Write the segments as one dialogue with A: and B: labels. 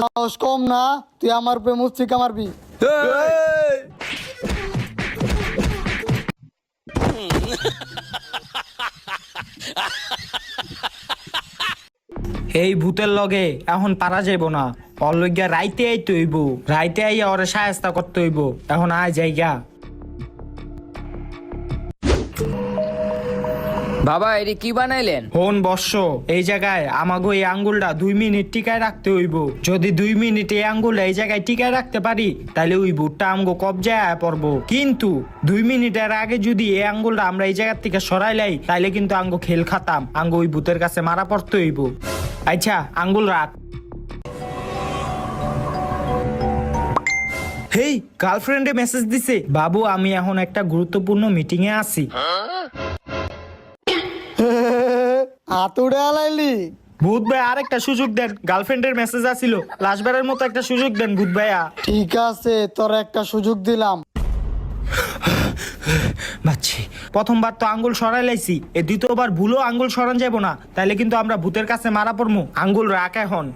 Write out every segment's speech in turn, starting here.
A: সাহস কম না, তুই আমার উপরে মুস্তিকা মারবি।
B: এই ভূতের লগে এখন পারা যাইব না। ওর লইগা রাইতে আইতে হইব, রাইতে আইয়া ওরে সাহায্য করতে হইব। এখন আয় যাইগা।
C: বাবা এটি কি বানাইলেন?
B: হন বর্ষ, এই জায়গায় আমাগো এই আঙ্গুলটা 2 মিনিট টিকায় রাখতে হইব। যদি 2 মিনিট এই আঙ্গুলটা এই জায়গায় টিকায় রাখতে পারি তাহলে ওই ভূতটা আমগো কবজায় পড়বো। কিন্তু 2 মিনিটের আগে যদি এই আঙ্গুলটা আমরা এই জায়গার থেকে সরাই লাই তাহলে কিন্তু আঙ্গো খেল খাতাম, আঙ্গো ওই ভূতের কাছে মারা পড়তে হইব। আচ্ছা আঙ্গুল রাখ। হেই, গার্লফ্রেন্ডে মেসেজ দিছে। বাবু আমি এখন একটা গুরুত্বপূর্ণ মিটিং এ আছি।
A: হাতুড়ে আলাইলি।
B: ভূত ভাই আরেকটা সুযোগ দেন, গার্লফ্রেন্ডের মেসেজ আসিল, লাস্টবারের মতো একটা সুযোগ দেন ভূত ভাইয়া।
A: ঠিক আছে, তোর একটা সুযোগ দিলাম।
B: বাচ্চি, প্রথমবার তো আঙ্গুল সরাই লাইছি, এই দ্বিতীয়বার ভুলো আঙ্গুল সরান যাবো না, তাইলে কিন্তু আমরা ভূতের কাছে মারা পড়মু। আঙ্গুল রাখ এখন।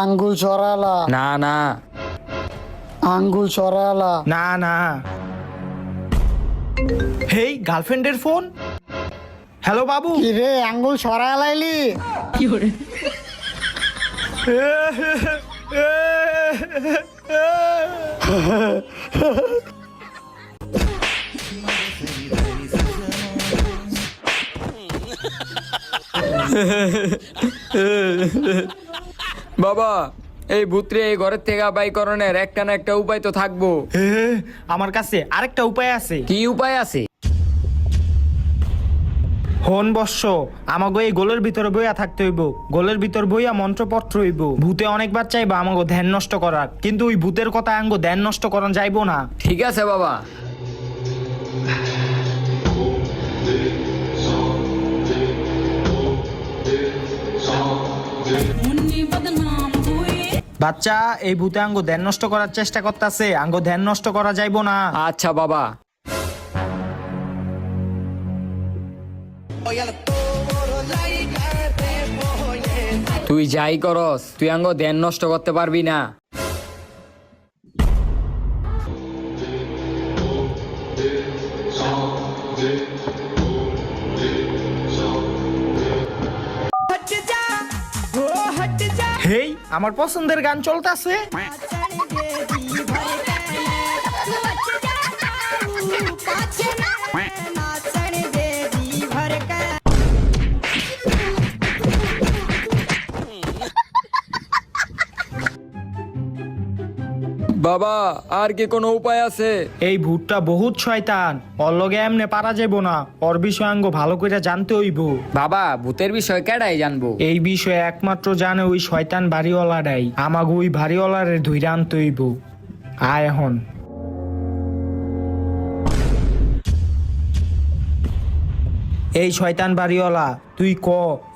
A: আঙ্গুল সরালা।
C: না না
A: আঙ্গুল সরালা।
B: না না। হেই, গার্লফ্রেন্ডের ফোন। হ্যালো বাবু।
A: কি রে, আঙ্গুল সরালাইলি?
C: বাবা এই ভূতরে এই ঘরের থেকে বাই করণের একটা না একটা উপায় তো থাকবো।
B: আমার কাছে আরেকটা উপায় আছে।
C: কি উপায় আছে?
B: হন বর্ষ, আমাগো এই গোলের ভিতরে বইয়া থাকতে হইব। গোলের ভিতর বইয়া মন্ত্রপত্র হইব। ভূতে অনেকবার চাইবা আমাগো ধ্যান নষ্ট করার, কিন্তু ওই ভূতের কথা আঙ্গো ধ্যান নষ্ট করান যাইবো না।
C: ঠিক আছে বাবা।
B: বাচ্চা, এই ভূতে আঙ্গো ধ্যান নষ্ট করার চেষ্টা করতেছে, আঙ্গো ধ্যান নষ্ট করা যাইবো না।
C: আচ্ছা বাবা। তুই যাই করস, তুই আঙ্গ ধ্যান নষ্ট করতে পারবি না।
B: হেই, আমার পছন্দের গান চলতেছে।
C: বাবা আর কি কোনো উপায় আছে?
B: এই ভূতটা বহুত শয়তান, ওর লগে এমনে পারা যাইবো না। ওর বিষয় আঙ্গো ভালো করে জানতে হইব।
C: বাবা ভূতের বিষয় কেডাই জানবো?
B: এই বিষয়ে একমাত্র জানে ওই শয়তান বাড়িওয়ালাটাই। আমাগো ওই বাড়িওয়ালারে ধইরা আনতে হইব। আয় এখন। এই শয়তান বাড়িওয়ালা, তুই ক,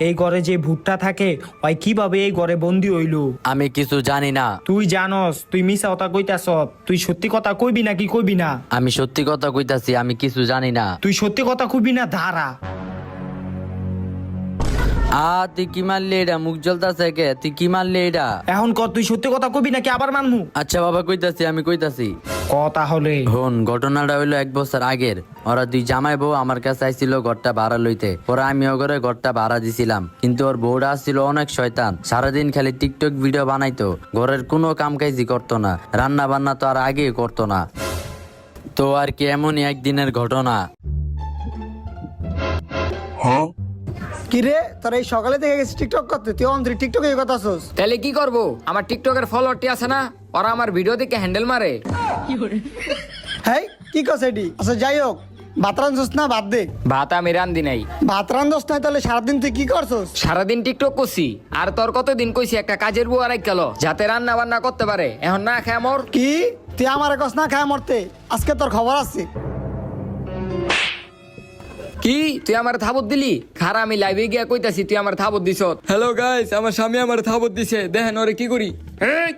B: এই ঘরে যে ভূতটা থাকে ওই কিভাবে এই ঘরে বন্দি হইলো?
D: আমি কিছু জানি না।
B: তুই জানস, তুই মিছা কথা কইতাছ। তুই সত্যি কথা কইবি নাকি কইবি না?
D: আমি সত্যি কথা কইতাছি, আমি কিছু জানি না।
B: তুই সত্যি কথা কইবি না? ধারা।
D: তুই কি মারলি এটা? মুখ জ্বলতাছে কে? তুই কি মারলি এটা?
B: এখন ক, তুই সত্যি কথা কইবি নাকি আবার মানমু?
D: আচ্ছা বাবা কইতাছি, আমি কইতাছি।
B: ক তাহলে।
D: হন, ঘটনাটা হইলো 1 বছর আগের। ওরা 2 জামাই বউ আমার কাছে আইছিল ঘরটা ভাড়া লইতে। পরে আমি ওগরে ঘরটা ভাড়া দিছিলাম, কিন্তু ওর বউটা আসছিল অনেক শয়তান। সারাদিন খালি টিকটক ভিডিও বানাইতো, ঘরের কোনো কাম কাজই করতো না, রান্না বান্না তো আর আগে করতো না। তো আর কি এমনই একদিনের ঘটনা।
A: কি রে, তোর এই সকালে থেকে গেছিস টিকটক করতে, তুই অন্ধ্রি টিকটকে এই কথা শোস?
C: তাহলে কি করব? আমার টিকটকের ফলোয়ারটি আছে না, ওরা আমার ভিডিও দেখে হ্যান্ডেল মারে।
A: হ্যাঁ, কি কস এডি? আচ্ছা যাই হোক, ভাত রান্ধছস না? বাদ দে।
C: ভাত আমি রান্ধি নাই।
A: ভাত রান্ধস না, তাহলে সারাদিন তুই কি করছস?
C: সারাদিন টিকটক করছি। আর তোর কতদিন কইছি একটা কাজের বুয়া রাখ গেল যাতে রান্না বান্না করতে পারে, এখন না খায় মোর।
A: কি তুই আমার কস না খায় মরতে? আজকে তোর খবর আছে।
C: কি তুই আমার থাবত দিলি? খারা আমি লাইভে গিয়া কইতাছি তুই আমার থাবত দিছ। হ্যালো গাইস, আমার স্বামী আমার থাবত দিছে, দেখেন ওরে কি করি। এই!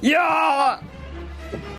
C: ইয়া!